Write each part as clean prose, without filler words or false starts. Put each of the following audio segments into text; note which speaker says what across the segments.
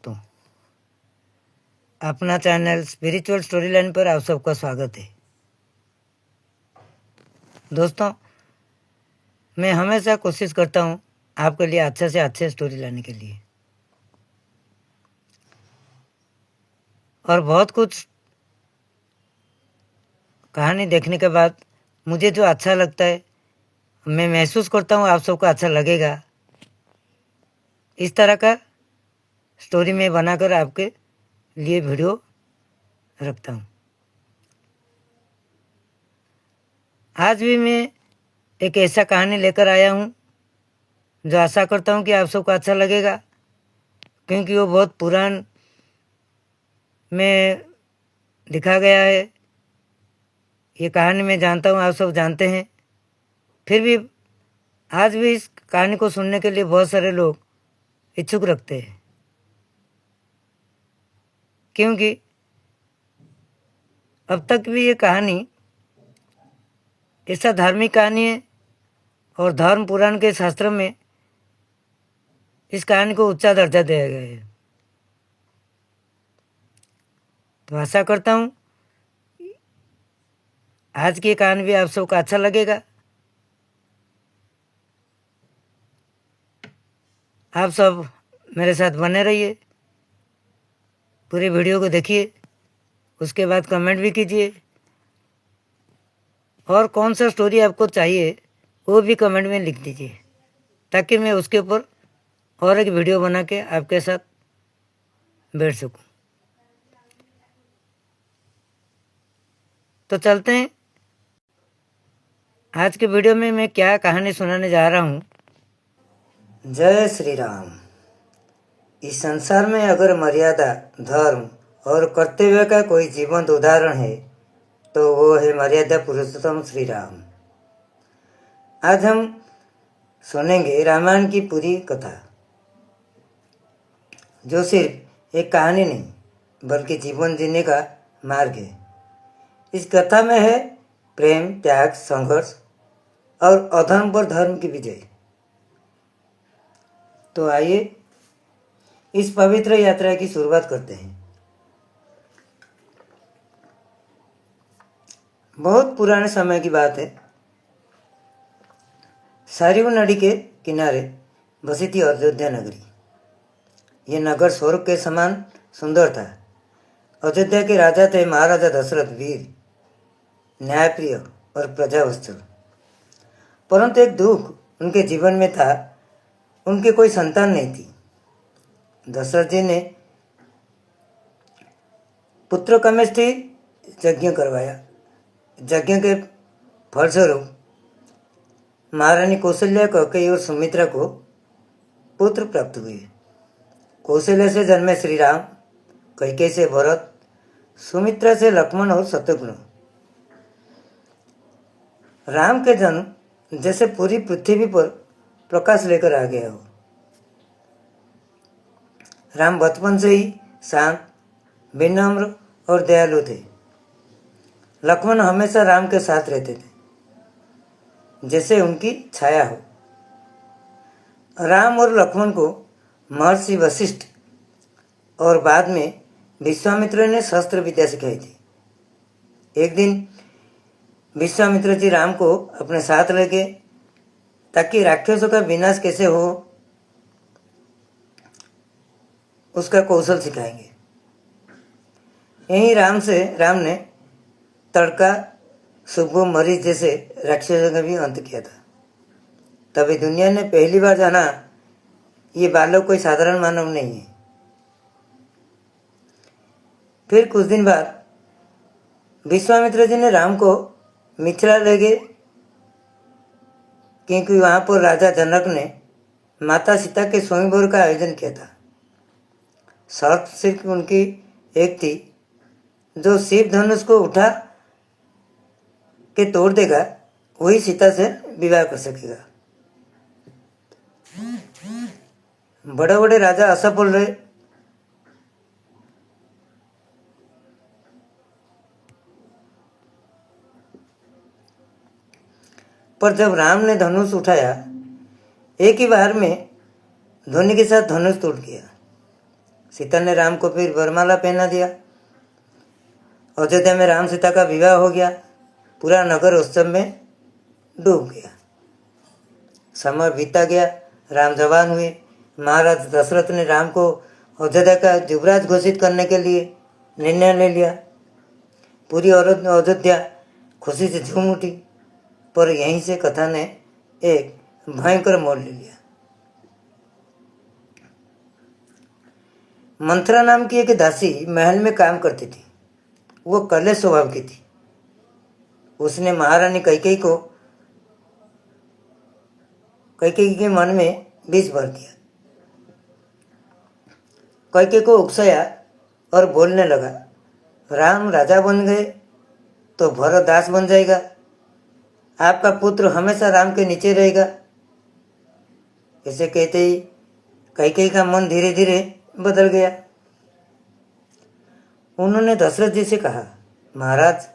Speaker 1: तो अपना channel spiritual story line पर आप सबका स्वागत है। दोस्तों, मैं हमेशा कोशिश करता हूँ आपके लिए अच्छे से अच्छे स्टोरी लाने के लिए, और बहुत कुछ कहानी देखने के बाद मुझे जो अच्छा लगता है मैं महसूस करता हूँ आप सबको अच्छा लगेगा। इस तरह का स्टोरी मैं बनाकर आपके लिए वीडियो रखता हूँ। आज भी मैं एक ऐसा कहानी लेकर आया हूँ जो आशा करता हूँ कि आप सबको अच्छा लगेगा, क्योंकि वो बहुत पुरान में लिखा गया है। ये कहानी मैं जानता हूँ आप सब जानते हैं, फिर भी आज भी इस कहानी को सुनने के लिए बहुत सारे लोग इच्छुक रखते हैं, क्योंकि अब तक भी ये कहानी ऐसा धार्मिक कहानी है और धर्म पुराण के शास्त्र में इस कहानी को ऊंचा दर्जा दिया गया है। तो आशा करता हूँ आज की कहानी भी आप सबको अच्छा लगेगा। आप सब मेरे साथ बने रहिए, पूरे वीडियो को देखिए, उसके बाद कमेंट भी कीजिए, और कौन सा स्टोरी आपको चाहिए वो भी कमेंट में लिख दीजिए, ताकि मैं उसके ऊपर और एक वीडियो बना के आपके साथ बैठ सकूं। तो चलते हैं, आज के वीडियो में मैं क्या कहानी सुनाने जा रहा हूँ। जय श्री राम। इस संसार में अगर मर्यादा, धर्म और कर्तव्य का कोई जीवंत उदाहरण है तो वो है मर्यादा पुरुषोत्तम श्री राम। आज हम सुनेंगे रामायण की पूरी कथा, जो सिर्फ एक कहानी नहीं बल्कि जीवन जीने का मार्ग है। इस कथा में है प्रेम, त्याग, संघर्ष और अधर्म पर धर्म की विजय। तो आइए इस पवित्र यात्रा की शुरुआत करते हैं। बहुत पुराने समय की बात है। सरयू नदी के किनारे बसी थी अयोध्या नगरी। ये नगर स्वर्ग के समान सुंदर था। अयोध्या के राजा थे महाराजा दशरथ, वीर, न्यायप्रिय और प्रजावत्सल। परंतु एक दुख उनके जीवन में था, उनके कोई संतान नहीं थी। दशरथ जी ने पुत्र कामेष्टि यज्ञ करवाया। यज्ञ के फलस्वरूप महारानी कौशल्या, कैकेयी और सुमित्रा को पुत्र प्राप्त हुए। कौशल्या से जन्मे श्री राम, कैकेयी से भरत, सुमित्रा से लक्ष्मण और शत्रुघ्न। राम के जन्म जैसे पूरी पृथ्वी पर प्रकाश लेकर आ गया हो। राम बचपन से ही शांत, विनम्र और दयालु थे। लक्ष्मण हमेशा राम के साथ रहते थे, जैसे उनकी छाया हो। राम और लक्ष्मण को महर्षि वशिष्ठ और बाद में विश्वामित्र ने शस्त्र विद्या सिखाई थी। एक दिन विश्वामित्र जी राम को अपने साथ ले गए ताकि राक्षसों का विनाश कैसे हो उसका कौशल सिखाएंगे। यहीं राम ने तड़का, सुब्बो, मरीच जैसे राक्षसों का भी अंत किया था। तभी दुनिया ने पहली बार जाना ये बालक कोई साधारण मानव नहीं है। फिर कुछ दिन बाद विश्वामित्र जी ने राम को मिथिला ले गए, क्योंकि वहाँ पर राजा जनक ने माता सीता के स्वयंवर का आयोजन किया था। शर्त सिर्फ उनकी एक थी, जो शिव धनुष को उठा के तोड़ देगा वही सीता से विवाह कर सकेगा। बड़े बड़े राजा असफल रहे। पर जब राम ने धनुष उठाया, एक ही बार में ध्वनि के साथ धनुष टूट गया। सीता ने राम को फिर वरमाला पहना दिया। अयोध्या में राम सीता का विवाह हो गया। पूरा नगर उत्सव में डूब गया। समय बीता गया, राम जवान हुए। महाराज दशरथ ने राम को अयोध्या का युवराज घोषित करने के लिए निर्णय ले लिया। पूरी अयोध्या खुशी से झूम उठी। पर यहीं से कथा ने एक भयंकर मोड़ ले लिया। मंथरा नाम की एक दासी महल में काम करती थी। वो कले स्वभाव की थी। उसने महारानी कैकेयी के मन में बीज भर दिया। कैकेयी को उकसाया और बोलने लगा, राम राजा बन गए तो भरत दास बन जाएगा। आपका पुत्र हमेशा राम के नीचे रहेगा। ऐसे कहते ही कैकेयी का मन धीरे धीरे बदल गया। उन्होंने दशरथ जी से कहा, महाराज,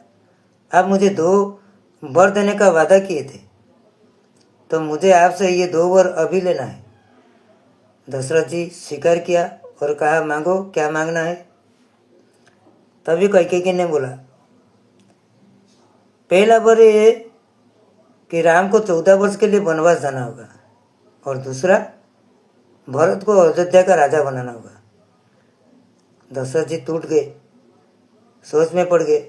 Speaker 1: आप मुझे 2 वर देने का वादा किए थे, तो मुझे आपसे ये 2 वर अभी लेना है। दशरथ जी स्वीकार किया और कहा, मांगो, क्या मांगना है। तभी कैकेयी ने बोला, पहला वर ये कि राम को 14 वर्ष के लिए वनवास जाना होगा, और दूसरा, भरत को अयोध्या का राजा बनाना होगा। दशरथ जी टूट गए, सोच में पड़ गए।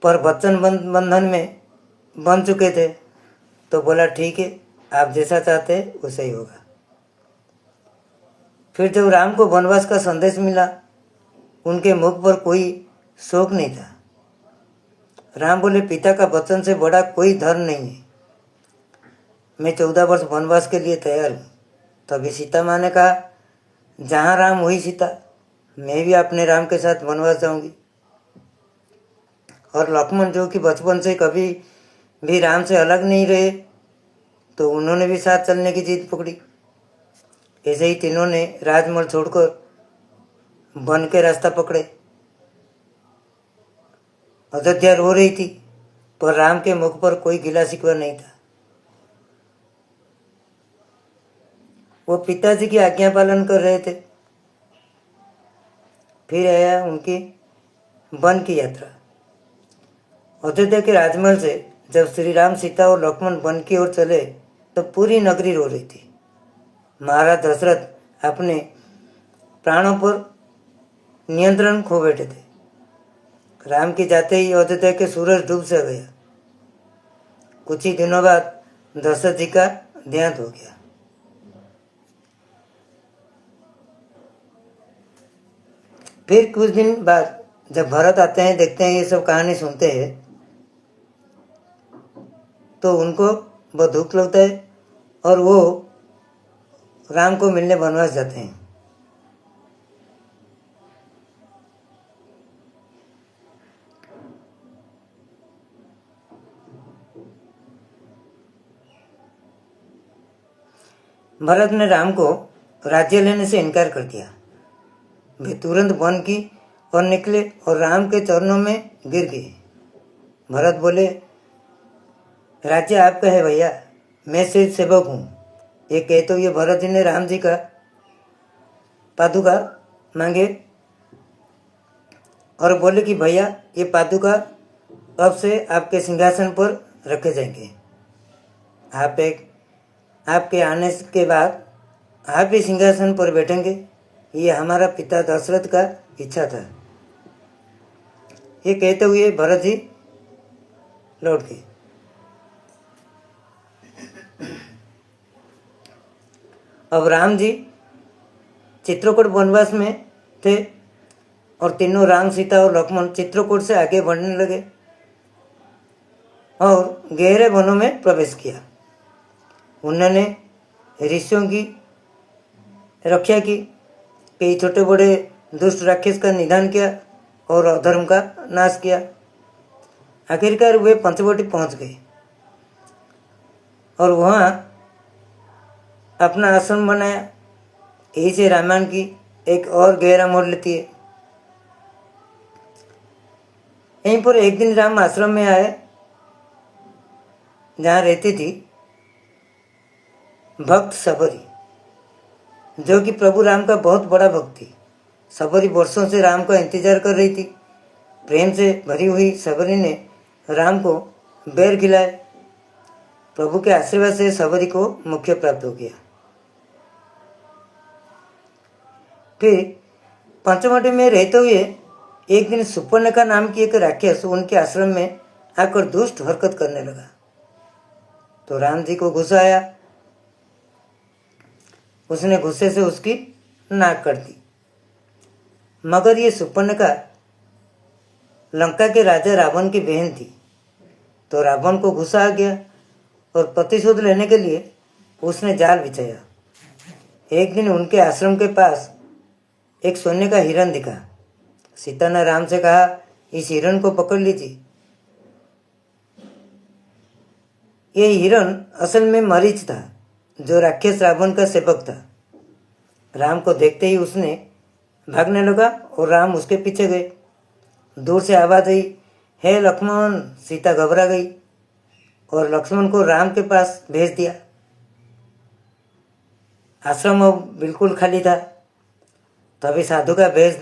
Speaker 1: पर वचन बंधन में बन चुके थे, तो बोला, ठीक है, आप जैसा चाहते हैं वैसा ही होगा। फिर जब राम को वनवास का संदेश मिला, उनके मुख पर कोई शोक नहीं था। राम बोले, पिता का वचन से बड़ा कोई धर्म नहीं है। मैं 14 वर्ष वनवास के लिए तैयार हूँ। तभी सीता माँ ने कहा, जहाँ राम वही सीता, मैं भी अपने राम के साथ वनवास जाऊंगी। और लक्ष्मण, जो कि बचपन से कभी भी राम से अलग नहीं रहे, तो उन्होंने भी साथ चलने की जिद पकड़ी। ऐसे ही तीनों ने राजमहल छोड़कर वन के रास्ता पकड़े। अयोध्या रो रही थी, पर राम के मुख पर कोई गिला शिकवा नहीं था। वो पिताजी की आज्ञा पालन कर रहे थे। फिर आया उनकी वन की यात्रा। अयोध्या के राजमहल से जब श्री राम, सीता और लक्ष्मण वन की ओर चले, तो पूरी नगरी रो रही थी। महाराज दशरथ अपने प्राणों पर नियंत्रण खो बैठे थे। राम की जाते ही अयोध्या के सूरज डूब सा गया। कुछ ही दिनों बाद दशरथ जी का देहांत हो गया। फिर कुछ दिन बाद जब भरत आते हैं, देखते हैं, ये सब कहानी सुनते हैं, तो उनको बहुत दुख लगता है और वो राम को मिलने वनवास जाते हैं। भरत ने राम को राज्य लेने से इनकार कर दिया। वे तुरंत वन की और निकले और राम के चरणों में गिर गए। भरत बोले, राज्य आपका है भैया, मैं सिर्फ सेवक हूँ। ये कहते हुए भरत जी ने राम जी का पादुका मांगे और बोले कि भैया, ये पादुका अब से आपके सिंहासन पर रखे जाएंगे। आपके आने के बाद आप ही सिंहासन पर बैठेंगे। ये हमारा पिता दशरथ का इच्छा था। ये कहते हुए भरत जी लौट गए। अब राम जी चित्रकूट वनवास में थे और तीनों राम, सीता और लक्ष्मण चित्रकूट से आगे बढ़ने लगे और गहरे वनों में प्रवेश किया। उन्होंने ऋषियों की रक्षा की, कई छोटे बड़े दुष्ट राक्षस का निधन किया और अधर्म का नाश किया। आखिरकार वे पंचवटी पहुंच गए और वहाँ अपना आश्रम बनाया। यही से रामायण की एक और गहरा मोड़ लेती है। यहीं पर एक दिन राम आश्रम में आए, जहाँ रहती थी भक्त सबरी, जो कि प्रभु राम का बहुत बड़ा भक्त थी। सबरी वर्षों से राम का इंतजार कर रही थी। प्रेम से भरी हुई सबरी ने राम को बेर खिलाए। प्रभु के आशीर्वाद से सबरी को मोक्ष प्राप्त हो गया। फिर पंचवटी में रहते हुए एक दिन सुपर्णका नाम की एक राक्षस उनके आश्रम में आकर दुष्ट हरकत करने लगा। तो राम जी को गुस्सा आया। उसने गुस्से से उसकी नाक काट दी। मगर ये सुपर्णका लंका के राजा रावण की बहन थी। तो रावण को गुस्सा आ गया और प्रतिशोध लेने के लिए उसने जाल बिछाया। एक दिन उनके आश्रम के पास एक सोने का हिरण दिखा। सीता ने राम से कहा, इस हिरण को पकड़ लीजिए। ये हिरण असल में मरीच था, जो राक्षस रावण का सेवक था। राम को देखते ही उसने भागने लगा और राम उसके पीछे गए। दूर से आवाज आई, हे लक्ष्मण। सीता घबरा गई और लक्ष्मण को राम के पास भेज दिया। आश्रम अब बिल्कुल खाली था। तभी साधु का भेष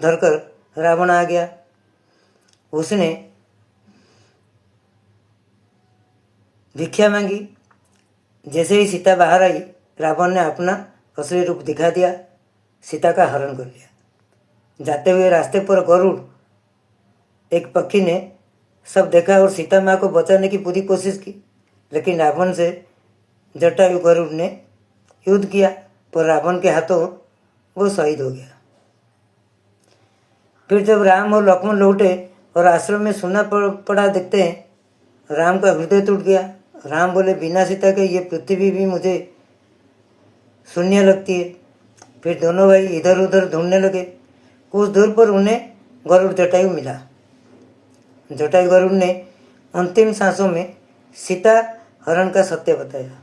Speaker 1: धरकर रावण आ गया। उसने भिक्षा मांगी। जैसे ही सीता बाहर आई, रावण ने अपना असली रूप दिखा दिया। सीता का हरण कर लिया। जाते हुए रास्ते पर गरुड़ एक पक्षी ने सब देखा और सीता माँ को बचाने की पूरी कोशिश की, लेकिन रावण से जटायु गरुड़ ने युद्ध किया, पर रावण के हाथों वो शहीद हो गया। फिर जब राम और लक्ष्मण लौटे और आश्रम में सुना पड़ा देखते हैं, राम का हृदय टूट गया। राम बोले, बिना सीता के ये पृथ्वी भी मुझे शून्य लगती है। फिर दोनों भाई इधर उधर ढूंढने लगे। कुछ दूर पर उन्हें गरुड़ जटायु मिला। जटायु गरुड़ ने अंतिम सांसों में सीता हरण का सत्य बताया।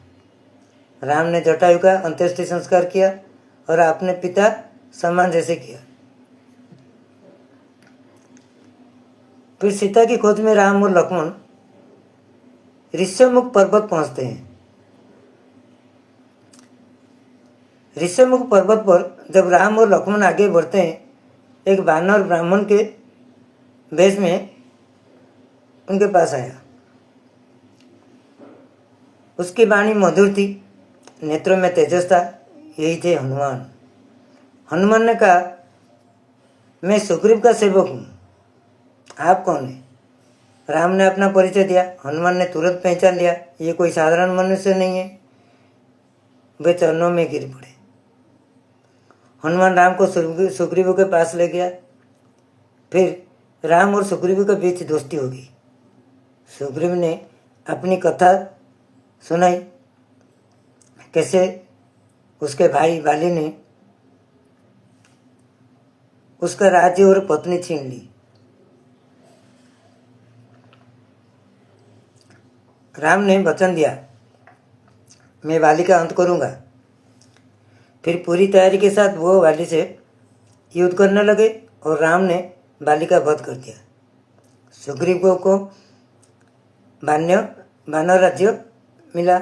Speaker 1: राम ने जटायु का अंत्येष्टि संस्कार किया और अपने पिता सम्मान जैसे किया। फिर सीता की खोज में राम और लक्ष्मण ऋष्यमुख पर्वत पहुंचते हैं। ऋष्यमुख पर्वत पर जब राम और लक्ष्मण आगे बढ़ते हैं, एक वानर ब्राह्मण के वेश में उनके पास आया। उसकी वाणी मधुर थी, नेत्रों में तेजस था। यही थे हनुमान। हनुमान ने कहा, मैं सुग्रीव का सेवक हूँ, आप कौन हैं? राम ने अपना परिचय दिया। हनुमान ने तुरंत पहचान लिया, ये कोई साधारण मनुष्य नहीं है। वे चरणों में गिर पड़े। हनुमान राम को सुग्रीव के पास ले गया। फिर राम और सुग्रीव के बीच दोस्ती हो गई। सुग्रीव ने अपनी कथा सुनाई, कैसे उसके भाई बाली ने उसका राज्य और पत्नी छीन ली। राम ने वचन दिया, मैं बाली का अंत करूंगा। फिर पूरी तैयारी के साथ वो बाली से युद्ध करने लगे और राम ने बाली का वध कर दिया। सुग्रीव को वानर राज्य मिला।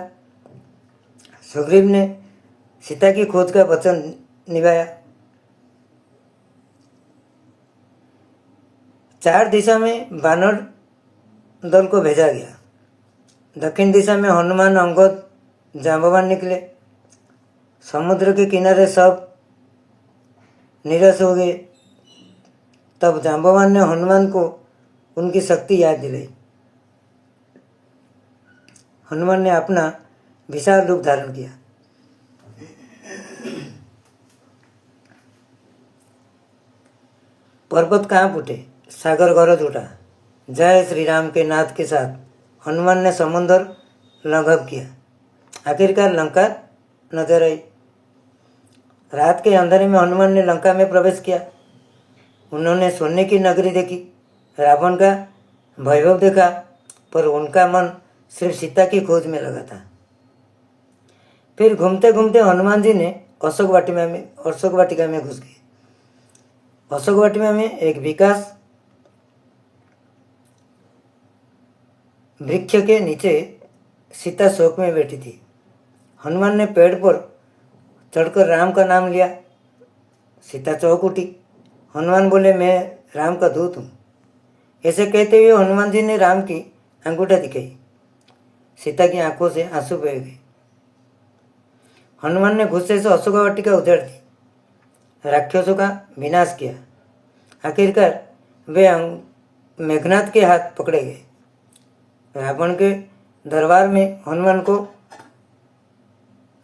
Speaker 1: सुग्रीव ने सीता की खोज का वचन निभाया। 4 दिशा में वानर दल को भेजा गया। दक्षिण दिशा में हनुमान, अंगद, जांबवान निकले। समुद्र के किनारे सब निराश हो गए। तब जांबवान ने हनुमान को उनकी शक्ति याद दिलाई। हनुमान ने अपना विशाल रूप धारण किया। पर्वत कांप उठे, सागर गरज उठा। जय श्री राम के नाद के साथ हनुमान ने समुद्र लंघन किया। आखिरकार लंका नजर आई। रात के अंधेरे में हनुमान ने लंका में प्रवेश किया। उन्होंने सोने की नगरी देखी, रावण का वैभव देखा, पर उनका मन सिर्फ सीता की खोज में लगा था। फिर घूमते घूमते हनुमान जी ने अशोक वाटिका में घुस गए। अशोक वाटिका में एक विकास वृक्ष के नीचे सीता शोक में बैठी थी। हनुमान ने पेड़ पर चढ़कर राम का नाम लिया। सीता चौंक उठी। हनुमान बोले, मैं राम का दूत हूँ। ऐसे कहते हुए हनुमान जी ने राम की अंगूठा दिखाई। सीता की आंखों से आंसू बह गए। हनुमान ने गुस्से से अशोका वाटिका उजाड़ दी, राक्षसों का विनाश किया। आखिरकार वे मेघनाथ के हाथ पकड़े गए। रावण के दरबार में हनुमान को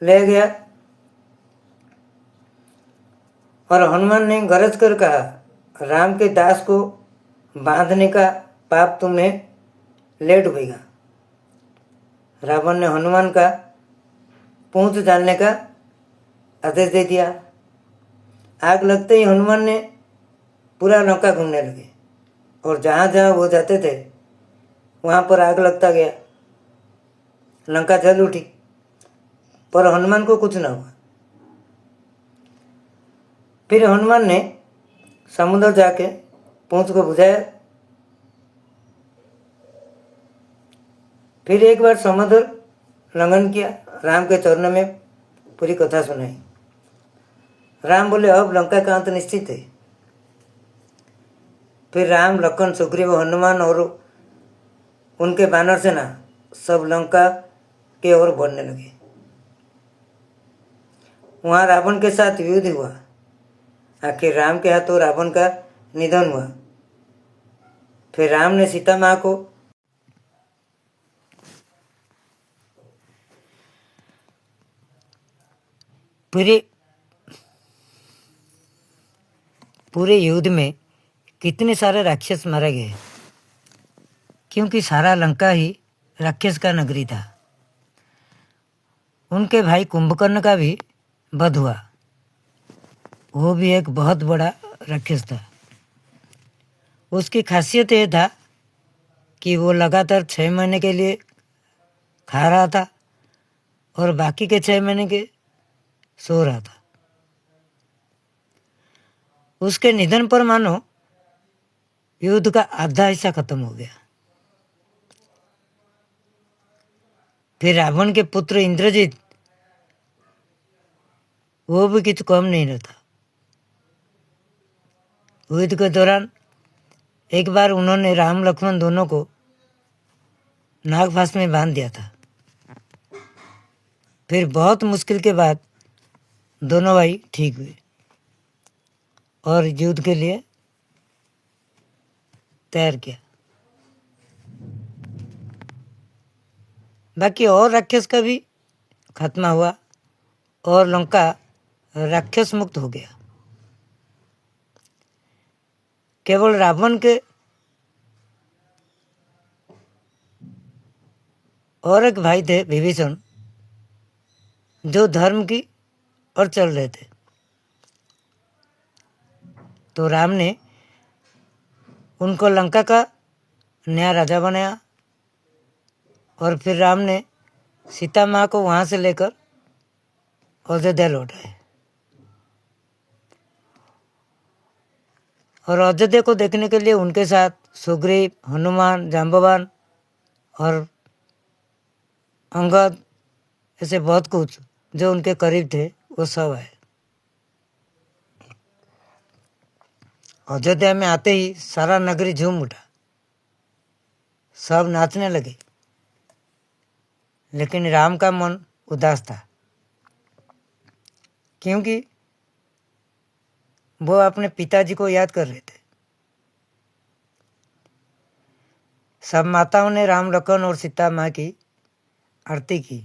Speaker 1: ले गया और हनुमान ने गरज कर कहा, राम के दास को बांधने का पाप तुम्हें ले डूबेगा। रावण ने हनुमान का पूंछ डालने का आदेश दे दिया। आग लगते ही हनुमान ने पूरा लंका घूमने लगे और जहाँ जहाँ वो जाते थे वहाँ पर आग लगता गया। लंका जल उठी, पर हनुमान को कुछ न हुआ। फिर हनुमान ने समुद्र जाके पूंछ को बुझाया। फिर एक बार समुद्र लंघन किया, राम के चरणों में पूरी कथा सुनाई। राम बोले, अब लंका का अंत निश्चित है। फिर राम, लखन, सुग्रीव, हनुमान और उनके बानर सेना सब लंका के ओर बढ़ने लगे। वहाँ रावण के साथ युद्ध हुआ। आखिर राम के हाथों रावण का निधन हुआ। फिर राम ने सीता माँ को पूरे युद्ध में कितने सारे राक्षस मारे गए, क्योंकि सारा लंका ही राक्षस का नगरी था। उनके भाई कुंभकर्ण का भी वध हुआ। वो भी एक बहुत बड़ा राक्षस था। उसकी खासियत यह था कि वो लगातार 6 महीने के लिए खा रहा था और बाकी के 6 महीने के सो रहा था। उसके निधन पर मानो युद्ध का आधा हिस्सा खत्म हो गया। फिर रावण के पुत्र इंद्रजीत, वो भी कुछ कम नहीं रहता। युद्ध के दौरान एक बार उन्होंने राम लक्ष्मण दोनों को नागफास में बांध दिया था। फिर बहुत मुश्किल के बाद दोनों भाई ठीक हुए और युद्ध के लिए तैयार किया। बाकी और राक्षस का भी खात्मा हुआ और लंका राक्षस मुक्त हो गया। केवल रावण के और एक भाई थे विभीषण, जो धर्म की और चल रहे थे। तो राम ने उनको लंका का नया राजा बनाया और फिर राम ने सीता माँ को वहाँ से लेकर अयोध्या लौटाए। और अयोध्या को देखने के लिए उनके साथ सुग्रीव, हनुमान, जाम्बवान और अंगद, ऐसे बहुत कुछ जो उनके करीब थे वो सब आए। अयोध्या में आते ही सारा नगरी झूम उठा, सब नाचने लगे। लेकिन राम का मन उदास था, क्योंकि वो अपने पिताजी को याद कर रहे थे। सब माताओं ने राम, लखन और सीता माँ की आरती की,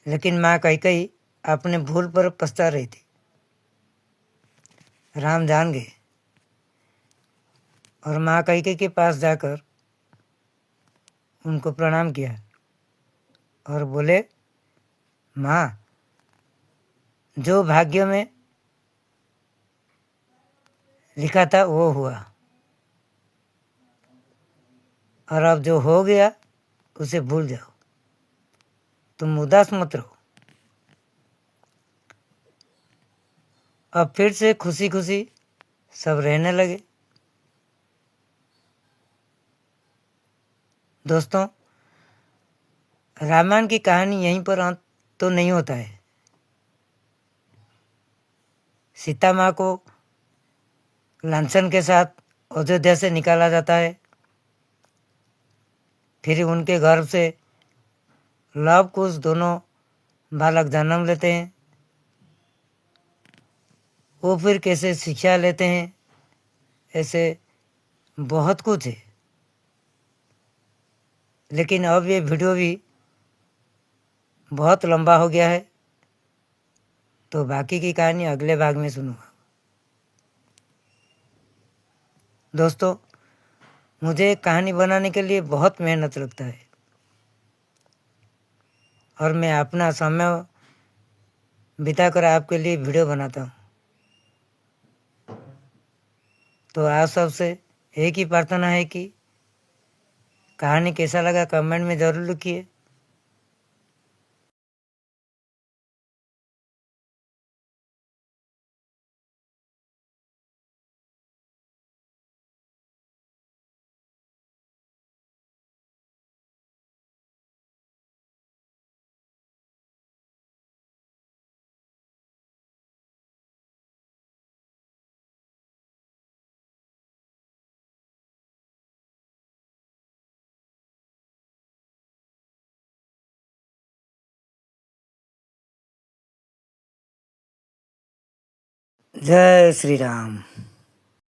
Speaker 1: लेकिन माँ कैकेयी अपने भूल पर पछता रही थी। राम जान गए और माँ कैकेयी के पास जाकर उनको प्रणाम किया और बोले, माँ, जो भाग्य में लिखा था वो हुआ, और अब जो हो गया उसे भूल जाओ। तुम उदास मत रहो। अब फिर से खुशी खुशी सब रहने लगे। दोस्तों, रामायण की कहानी यहीं पर अंत तो नहीं होता है। सीता माँ को लांछन के साथ अयोध्या से निकाला जाता है। फिर उनके गर्भ से लव कुश दोनों बालक जन्म लेते हैं। वो फिर कैसे शिक्षा लेते हैं, ऐसे बहुत कुछ है। लेकिन अब ये वीडियो भी बहुत लंबा हो गया है, तो बाकी की कहानी अगले भाग में सुनूंगा। दोस्तों, मुझे कहानी बनाने के लिए बहुत मेहनत लगता है और मैं अपना समय बिताकर आपके लिए वीडियो बनाता हूँ। तो आप सबसे एक ही प्रार्थना है कि कहानी कैसा लगा कमेंट में ज़रूर लिखिए। जय श्री राम।